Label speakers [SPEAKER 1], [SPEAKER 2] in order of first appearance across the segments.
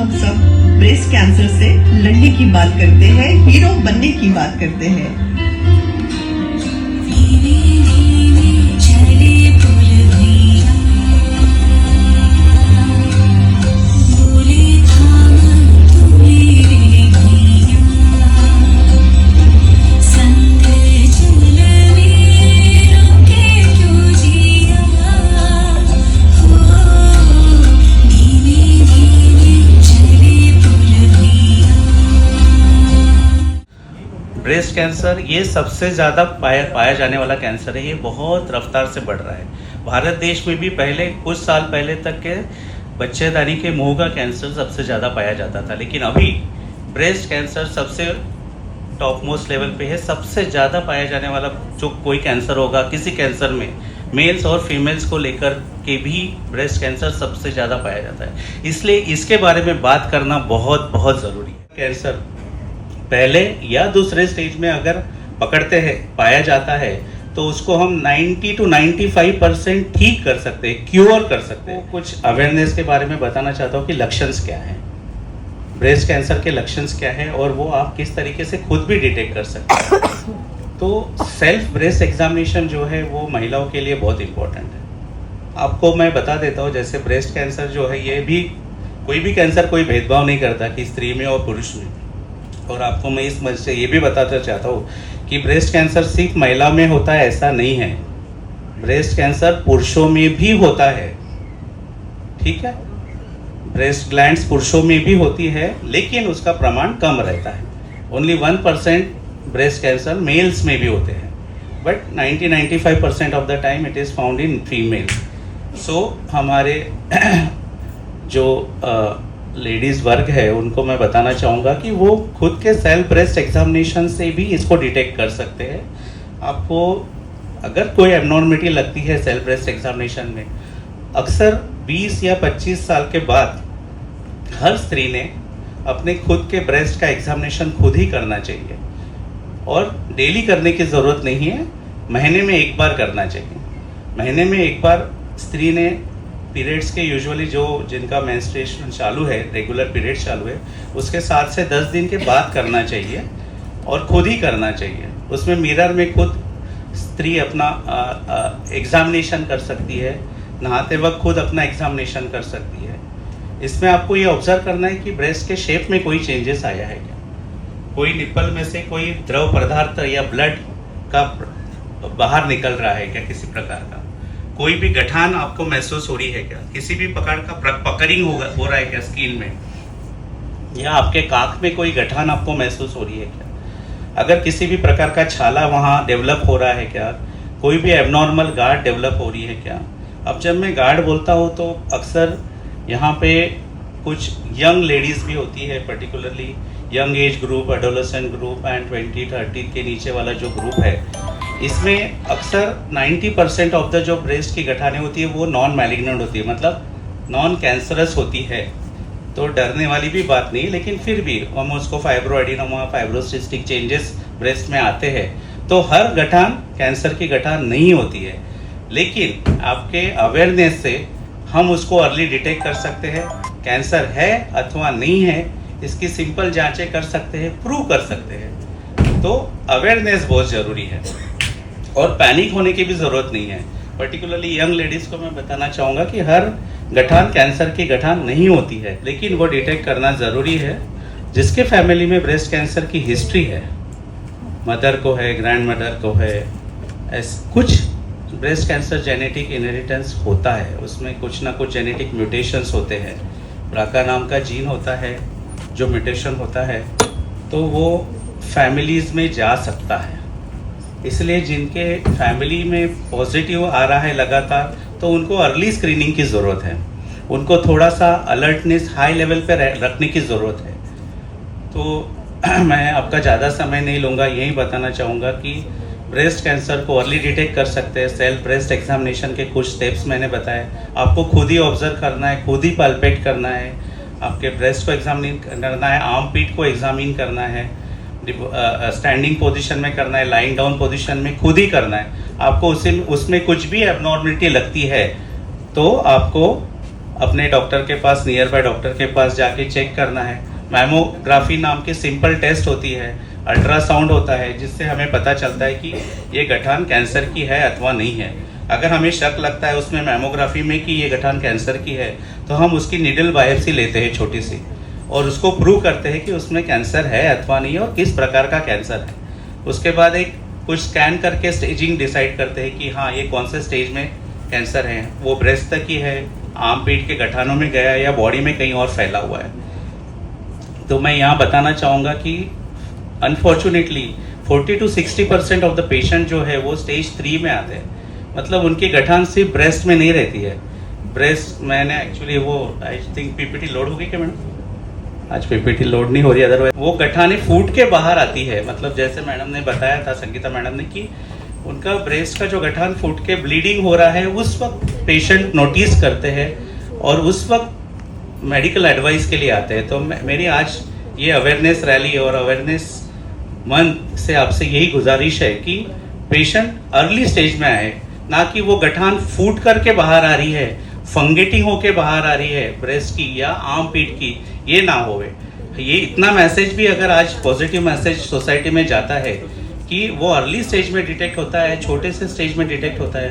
[SPEAKER 1] हम सब breast cancer से लड़ने की बात करते हैं, हीरो बनने की बात करते हैं।
[SPEAKER 2] ब्रेस्ट कैंसर ये सबसे ज़्यादा पाया जाने वाला कैंसर है। ये बहुत रफ्तार से बढ़ रहा है। भारत देश में भी पहले कुछ साल पहले तक के बच्चेदानी के मुंह का कैंसर सबसे ज़्यादा पाया जाता था, लेकिन अभी ब्रेस्ट कैंसर सबसे टॉप मोस्ट लेवल पे है। सबसे ज़्यादा पाया जाने वाला जो कोई कैंसर होगा किसी कैंसर में, मेल्स और फीमेल्स को लेकर के भी ब्रेस्ट कैंसर सबसे ज़्यादा पाया जाता है। इसलिए इसके बारे में बात करना बहुत बहुत ज़रूरी है। कैंसर पहले या दूसरे स्टेज में अगर पकड़ते हैं, पाया जाता है, तो उसको हम 90 to 95% ठीक कर सकते हैं, क्योर कर सकते हैं। कुछ अवेयरनेस के बारे में बताना चाहता हूँ कि लक्षण क्या है, ब्रेस्ट कैंसर के लक्षण क्या है और वो आप किस तरीके से खुद भी डिटेक्ट कर सकते हैं। तो सेल्फ ब्रेस्ट एग्जामिनेशन जो है वो महिलाओं के लिए बहुत इंपॉर्टेंट है। आपको मैं बता देता हूँ, जैसे ब्रेस्ट कैंसर जो है ये भी कोई भी कैंसर कोई भेदभाव नहीं करता कि स्त्री में और पुरुष में। और आपको मैं इस मंच से ये भी बताना चाहता हूँ कि ब्रेस्ट कैंसर सिर्फ महिला में होता है ऐसा नहीं है, ब्रेस्ट कैंसर पुरुषों में भी होता है। ठीक है, ब्रेस्ट ग्लैंड्स पुरुषों में भी होती है, लेकिन उसका प्रमाण कम रहता है। ओनली 1% ब्रेस्ट कैंसर मेल्स में भी होते हैं, but 90-95% of the time it is found in female. So हमारे जो लेडीज़ वर्ग है उनको मैं बताना चाहूँगा कि वो खुद के सेल्फ ब्रेस्ट एग्जामिनेशन से भी इसको डिटेक्ट कर सकते हैं। आपको अगर कोई एबनॉर्मलिटी लगती है सेल्फ ब्रेस्ट एग्जामिनेशन में, अक्सर 20 या 25 साल के बाद हर स्त्री ने अपने खुद के ब्रेस्ट का एग्जामिनेशन खुद ही करना चाहिए। और डेली करने की ज़रूरत नहीं है, महीने में एक बार करना चाहिए। महीने में एक बार स्त्री ने पीरियड्स के यूजुअली जो जिनका मेंस्ट्रुएशन चालू है, रेगुलर पीरियड चालू है, उसके 7 से 10 दिन के बाद करना चाहिए और खुद ही करना चाहिए। उसमें मिरर में खुद स्त्री अपना एग्जामिनेशन कर सकती है, नहाते वक्त खुद अपना एग्जामिनेशन कर सकती है। इसमें आपको ये ऑब्जर्व करना है कि ब्रेस्ट के शेप में कोई चेंजेस आया है क्या, कोई निप्पल में से कोई द्रव पदार्थ या ब्लड का बाहर निकल रहा है क्या, किसी प्रकार का कोई भी गठान आपको महसूस हो रही है क्या, किसी भी प्रकार का पकरिंग हो रहा है क्या स्किन में, या आपके काख में कोई गठान आपको महसूस हो रही है क्या, अगर किसी भी प्रकार का छाला वहाँ डेवलप हो रहा है क्या, कोई भी एबनॉर्मल गार्ड डेवलप हो रही है क्या। अब जब मैं गार्ड बोलता हूँ तो अक्सर यहाँ पे कुछ यंग लेडीज़ भी होती है, particularly young age group, adolescent group and 20-30 के नीचे वाला जो ग्रुप है, इसमें अक्सर 90% ऑफ द जो ब्रेस्ट की गठाने होती है वो नॉन मैलिग्नेंट होती है, मतलब नॉन कैंसरस होती है। तो डरने वाली भी बात नहीं, लेकिन फिर भी हम उसको फाइब्रोएडिनोमा, फाइब्रोसिस्टिक चेंजेस ब्रेस्ट में आते हैं। तो हर गठान कैंसर की गठान नहीं होती है, लेकिन आपके अवेयरनेस से हम उसको अर्ली डिटेक्ट कर सकते हैं। कैंसर है अथवा नहीं है इसकी सिंपल जांचें कर सकते हैं, प्रूव कर सकते हैं। तो अवेयरनेस बहुत ज़रूरी है और पैनिक होने की भी ज़रूरत नहीं है। पर्टिकुलरली यंग लेडीज़ को मैं बताना चाहूँगा कि हर गठान कैंसर की गठान नहीं होती है, लेकिन वो डिटेक्ट करना ज़रूरी है। जिसके फैमिली में ब्रेस्ट कैंसर की हिस्ट्री है, मदर को है, ग्रैंड मदर को है, कुछ ब्रेस्ट कैंसर जेनेटिक इनहेरिटेंस होता है, उसमें कुछ ना कुछ जेनेटिक म्यूटेशंस होते हैं। ब्राका नाम का जीन होता है जो म्यूटेशन होता है, तो वो फैमिलीज़ में जा सकता है। इसलिए जिनके फैमिली में पॉजिटिव आ रहा है लगातार, तो उनको अर्ली स्क्रीनिंग की ज़रूरत है, उनको थोड़ा सा अलर्टनेस हाई लेवल पे रखने की ज़रूरत है। तो मैं आपका ज़्यादा समय नहीं लूँगा, यही बताना चाहूँगा कि ब्रेस्ट कैंसर को अर्ली डिटेक्ट कर सकते हैं। सेल्फ ब्रेस्ट एग्जामिनेशन के कुछ स्टेप्स मैंने बताए, आपको खुद ही ऑब्जर्व करना है, खुद ही पल्पेट करना है, आपके ब्रेस्ट को एग्जामिन करना है, आर्म पीट को एग्जामिन करना है, स्टैंडिंग पोजीशन में करना है, लाइंग डाउन पोजीशन में खुद ही करना है। आपको उसमें कुछ भी एबनॉर्मलिटी लगती है तो आपको अपने डॉक्टर के पास, नियर बाय डॉक्टर के पास जाके चेक करना है। मैमोग्राफी नाम की सिंपल टेस्ट होती है, अल्ट्रासाउंड होता है, जिससे हमें पता चलता है कि ये गठान कैंसर की है अथवा नहीं है। अगर हमें शक लगता है उसमें मैमोग्राफी में कि ये गठान कैंसर की है, तो हम उसकी निडल बायोप्सी लेते हैं छोटी सी, और उसको प्रूव करते हैं कि उसमें कैंसर है अथवा नहीं है और किस प्रकार का कैंसर है। उसके बाद एक कुछ स्कैन करके स्टेजिंग डिसाइड करते हैं कि हाँ, ये कौन से स्टेज में कैंसर है, वो ब्रेस्ट तक ही है, आम पेट के गठानों में गया या बॉडी में कहीं और फैला हुआ है। तो मैं यहाँ बताना चाहूँगा कि unfortunately 40 to 60% of the patient जो है वो स्टेज 3 में आते हैं। मतलब उनकी गठान सिर्फ ब्रेस्ट में नहीं रहती है। ब्रेस्ट मैंने एक्चुअली वो आई थिंक पीपीटी लोड होगी क्या मैडम? आज पीपीटी लोड नहीं हो रही, अदरवाइज वो गठाने फूट के बाहर आती है। मतलब जैसे मैडम ने बताया था, संगीता मैडम ने, कि उनका ब्रेस्ट का जो गठान फूट के ब्लीडिंग हो रहा है, उस वक्त पेशेंट नोटिस करते हैं और उस वक्त मेडिकल एडवाइस के लिए आते हैं। तो मेरी आज ये अवेयरनेस रैली और अवेयरनेस मंथ से आपसे यही गुजारिश है कि पेशेंट अर्ली स्टेज में आए, ना कि वो गठान फूट करके बाहर आ रही है, फंगेटिंग होके बाहर आ रही है ब्रेस्ट की या आर्म पीट की, ये ना होवे। ये इतना मैसेज भी अगर आज पॉजिटिव मैसेज सोसाइटी में जाता है कि वो अर्ली स्टेज में डिटेक्ट होता है, छोटे से स्टेज में डिटेक्ट होता है,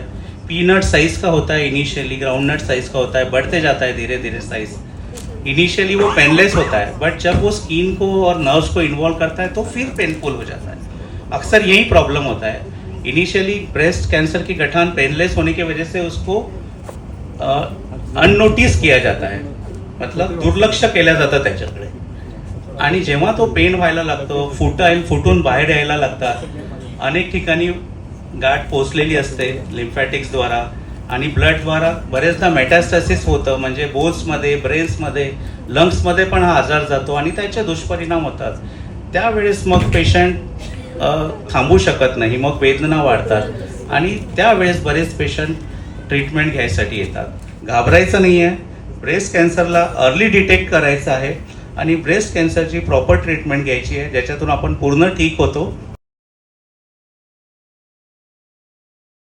[SPEAKER 2] पीनट साइज का होता है, इनिशियली ग्राउंडनट साइज का होता है, बढ़ते जाता है धीरे धीरे साइज। इनिशियली वो पेनलेस होता है, बट जब वो स्किन को और नर्व्स को इन्वॉल्व करता है तो फिर पेनफुल हो जाता है। अक्सर यही प्रॉब्लम होता है। इनिशियली ब्रेस्ट कैंसर की गठान पेनलेस होने की वजह से उसको अननोटिस किया जाता है, मतलब दुर्लक्ष केलं जातं त्याच्याकडे, आणि जेव्हा तो पेन व्हायला लागतो, फुटून बाहेर यायला लागतात, अनेक ठिकाणी गाठ पोचलेली असते लिम्फॅटिक्सद्वारा आणि ब्लडद्वारा बरेचदा मेटास्टॅसिस होतं, म्हणजे बोन्समध्ये, ब्रेन्समध्ये, लंग्समध्ये पण हा आजार जातो आणि त्याचे दुष्परिणाम होतात। त्यावेळेस मग पेशंट थांबू शकत नाही, मग वेदना वाढतात आणि त्यावेळेस बरेच पेशंट ट्रीटमेंट घ्यायसाठी येतात। घाबरायचं नाही आहे, ब्रेस्ट कॅन्सरला अर्ली डिटेक्ट करायचं आहे आणि ब्रेस्ट कॅन्सरची प्रॉपर ट्रीटमेंट घ्यायची आहे, ज्याच्यातून आपण पूर्ण ठीक होतो